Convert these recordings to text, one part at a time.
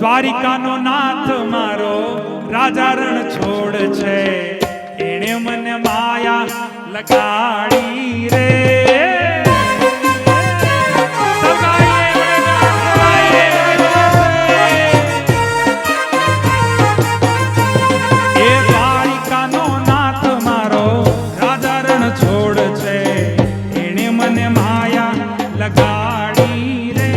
દ્વારિકાનો નાથ મારો રાજા રણ છોડ છે, એણે મને માયા લગાડી રે. એ દ્વારિકાનો નાથ મારો રાજા રણ છોડ છે, એણે મને માયા લગાડી રે.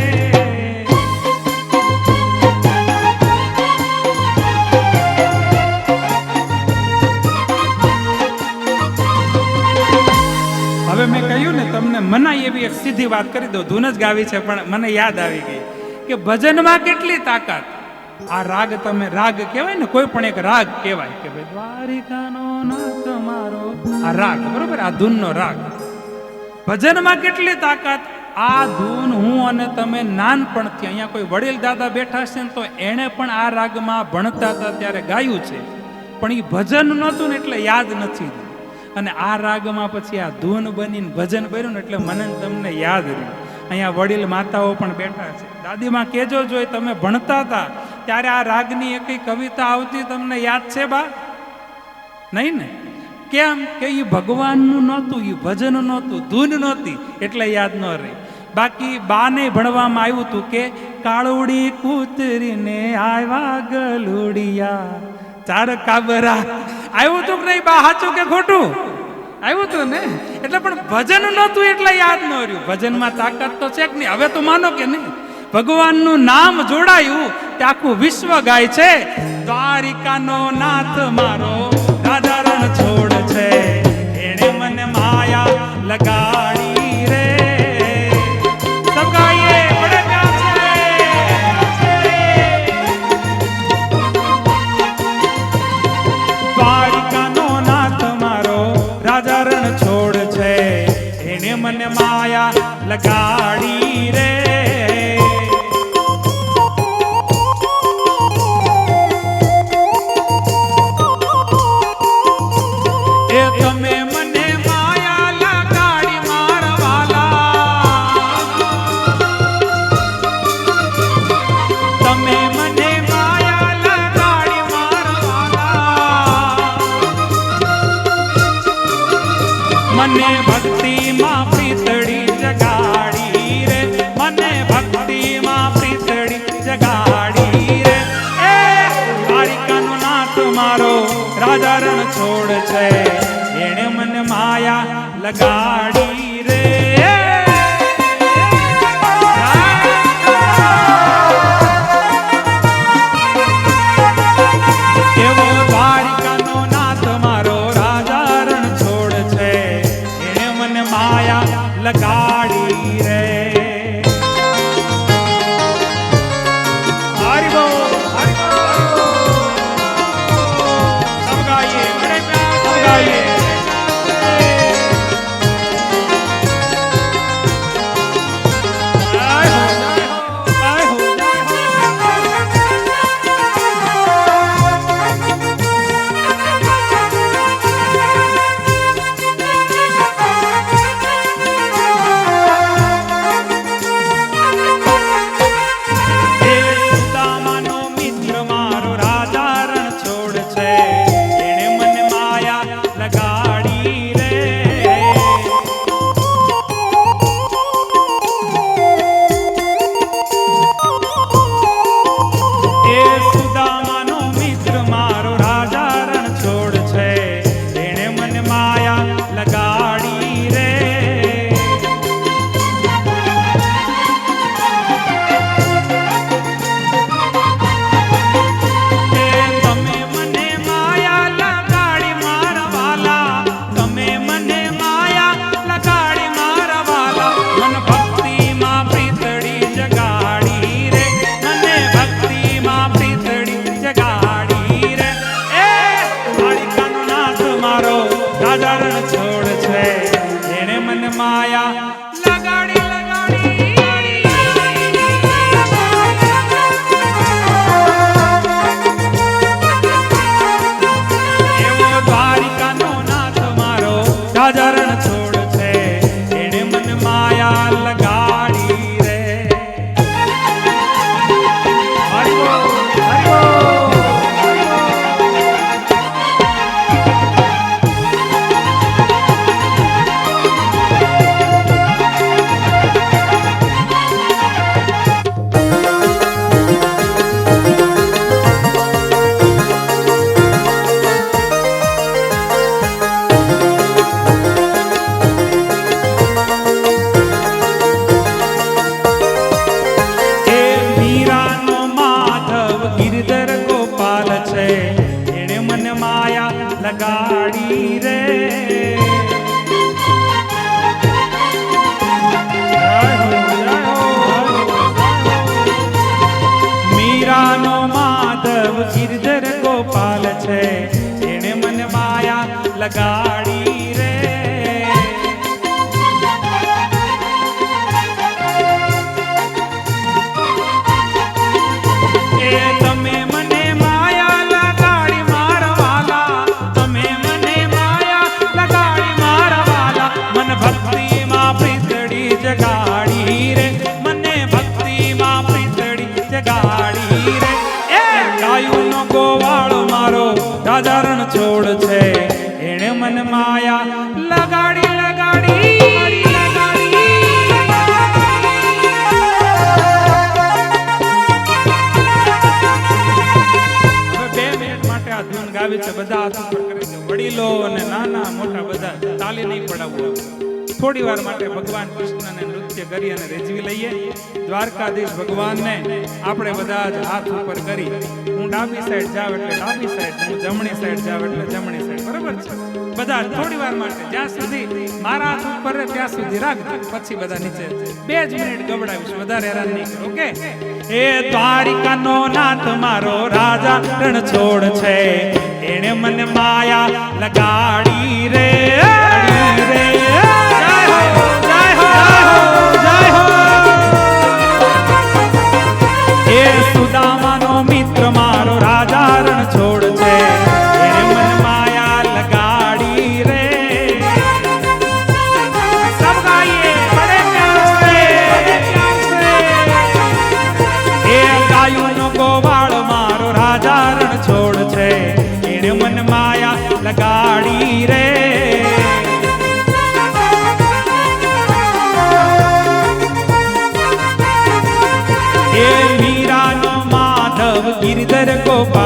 હવે મેં કહ્યું ને તમને મનાઈ એવી એક સીધી વાત કરી દો, ધૂન જ ગાવી છે પણ મને યાદ આવી ગઈ કે ભજનમાં કેટલી તાકાત. આ રાગ તમે રાગ કહેવાય ને, કોઈ પણ એક રાગ કહેવાય કે ભાઈ દ્વારિકાનો નાથ મારો, આ રાગ બરોબર, આ ધૂનનો રાગ. ભજનમાં કેટલી તાકાત. આ ધૂન હું અને તમે નાનપણથી, અહીંયા કોઈ વડીલ દાદા બેઠા છે ને તો એણે પણ આ રાગમાં ભણતા હતા ત્યારે ગાયું છે, પણ એ ભજન નહોતું ને એટલે યાદ નથી. અને આ રાગમાં પછી આ ધૂન બનીને ભજન બન્યું ને એટલે મને તમને યાદ રહ્યું. અહીંયા વડીલ માતાઓ પણ બેઠા છે. દાદીમાં કહેજો જોઈ તમે ભણતા હતા ત્યારે આ રાગની એક કવિતા આવતી, તમને યાદ છે બા? નહીં ને? કેમ કે એ ભગવાનનું નહોતું, એ ભજન નહોતું, ધૂન નહોતી એટલે યાદ ન રહી. બાકી બાને ભણવામાં આવ્યું હતું કે કાળુડી કૂતરીને આવ્યા ગલુડિયા ચાર કાબરા. આવ્યું હતું કે નહીં બા? સાચું કે ખોટું? આવ્યું હતું ને? એટલે પણ ભજન નહોતું એટલે યાદ ન રહ્યું. ભજનમાં તાકાત તો છે કે નહીં? હવે તો માનો કે નહીં, ભગવાનનું નામ જોડાયું તે આખું વિશ્વ ગાય છે. દ્વારિકાનો નાથ મારો રાજા રણ છોડ છે, એણે મને માયા લગાડી રે. સબ ગાઈએ બડે પ્યાર છે. દ્વારિકાનો નાથ મારો રાજા રણ છોડ છે, એણે મને માયા લગાડી રે. તમે મને માયા લગાડી મારવાલા, તમે મને માયા લગાડી મારવાલા, મને ભક્તિમાં પ્રીતડી જગાડી રે, મને ભક્તિમાં પ્રીતડી જગાડી રે. એ દ્વારિકાનો નાથ મારો રાજા રણ છોડ છે, એણે મને માયા લગાડી રે. એવો દ્વારિકાનો નાથ મારો રાજા રણ છોડ છે, એણે મને માયા લગાડી રે. હરિ બોલ, હરિ બોલ. સબ ગાઈએ, બડે પ્યાર સબ ગાઈએ. ગિરધર ગોપાલ છે, એણે મને માયા લગાડી રે. એ તમે મને માયા લગાડી મારા વાલા, તમે મને માયા લગાડી મારા વાલા, મન ભક્તિમાં પ્રીતડી જગાડી રે, મને ભક્તિમાં પ્રીતડી જગાડી રે. એ ગાયુંનો ગોવાળો મારો રાજા રણ છોડ છે, એણે મને માયા લગાડી લગાડી ગાવી છે. બધા હાથ ઉપર કરી દો, વડીલો અને નાના મોટા બધા તાલી નહીં પડાવવું. થોડી વાર માટે ભગવાન કૃષ્ણને નૃત્ય કરી અને રેજવી લઈએ. દ્વારકાધીશ ભગવાનને આપણે બધા જ હાથ ઉપર કરી, હું ડાબી સાઈડ જાવ એટલે ડાબી સાઈડ, હું જમણી સાઈડ જાવ એટલે જમણી સાઈડ, બરાબર છે? બધા થોડી વાર માટે જ્યાં સુધી મારા હાથ ઉપર રહે ત્યાં સુધી રાખજો, પછી બધા નીચે 2 જ મિનિટ ગવડાવીશ, વધારે હેરાન નહીં કરો. ઓકે? એ દ્વારિકાનો નાથ મારો રાજા રણ છોડ છે, એણે મને માયા લગાડી રે. સુદામાનો મિત્ર મારો રાજા રણ છોડ છે, એને મને માયા લગાડી રે. સબ ગાઈએ બડે પ્યાર સે, એ ગાયુંનો ગોવાળો મારો રાજા રણ છોડ છે, એને મને માયા લગાડી રે. એ મીરાનો માધવ ગિરધર ગોપાલ